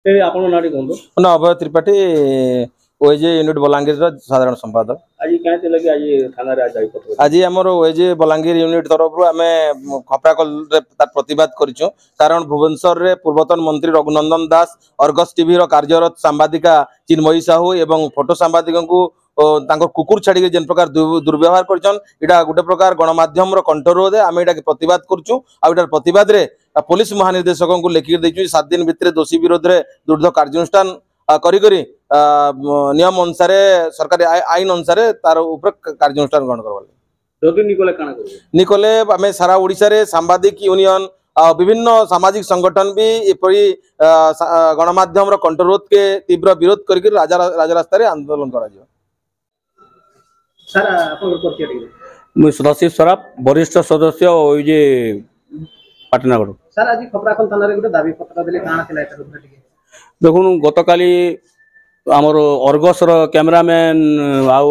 आपन नाडी कोन ना अभय त्रिपाठी ओएजे यूनिट बलांगीर साधारण संपादक। आज कहते लगे आज थाना रे आज पत्र आज हमर ओएजे बलांगीर यूनिट तरफ आमे खपराकल रे तार प्रतिवाद करिछु कारण भुवनेश्वर रे पूर्वतन मंत्री रघुनंदन दास अर्गस टीवी रो कार्यरत सांबादिका चिन्मयी साहू एवं फोटो सांबादिक को तांको कुकुर छाड़ी जेन प्रकार दुर्व्यवहार करछन इडा गुटे प्रकार गणमाध्यम रो कंठरोध है आमे इडा के प्रतिवाद करछु आ इडा प्रतिवाद रे पुलिस महानिर्देशक को लिखि दैछु 7 दिन भितरे दोषी विरोध रे दृढ़ कार्यानुष्ठान करी करी नियम अनुसार सरकारी आईन अनुसार तार ऊपर कार्यानुष्ठान ग्रहण करबा जदि निकोले काना करबो निकोले आमे सारा ओडिसा रे सांबादिक यूनियन विभिन्न सामाजिक संगठन भी एपरी गणमाध्यम रो कंठरोध के तीव्र विरोध करी राजरास्ता रे आंदोलन करा जियो। सर आपन परिचय दिले मु सदाशिव सराफ वरिष्ठ सदस्य ओजे पाटनागढ़। सर आज खपराखल थाना रे गुटे दाबी पत्र देले काना थिला एटा गुटे टिके देखुन गतकाली आमर अर्गस कैमरामैन आउ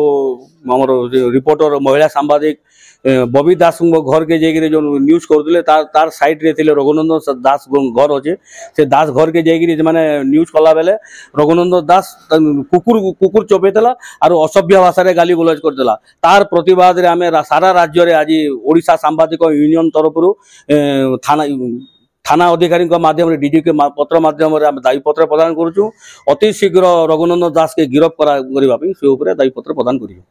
आमर रिपोर्टर महिला सांबादिक बबी दास घर के जाइए जो न्यूज करुले तार साइड रे थिले रघुनंदन दास घर अच्छे से दास घर के जाइए माने न्यूज कला बेले रघुनंदन दास कुकुर कुकुर चपेला और असभ्य भाषा रे गाली गुलज करदेला तार प्रतिवाद रे आमे सारा राज्य रे आज ओडिशा सांबादिक यूनियन तरफ थाना अधिकारी माध्यम डीजी के पत्र माध्यम दायी पत्र प्रदान करुचु अति शीघ्र रघुनंदन दास के गिरफ्त करने दायी पत्र प्रदान करूँ।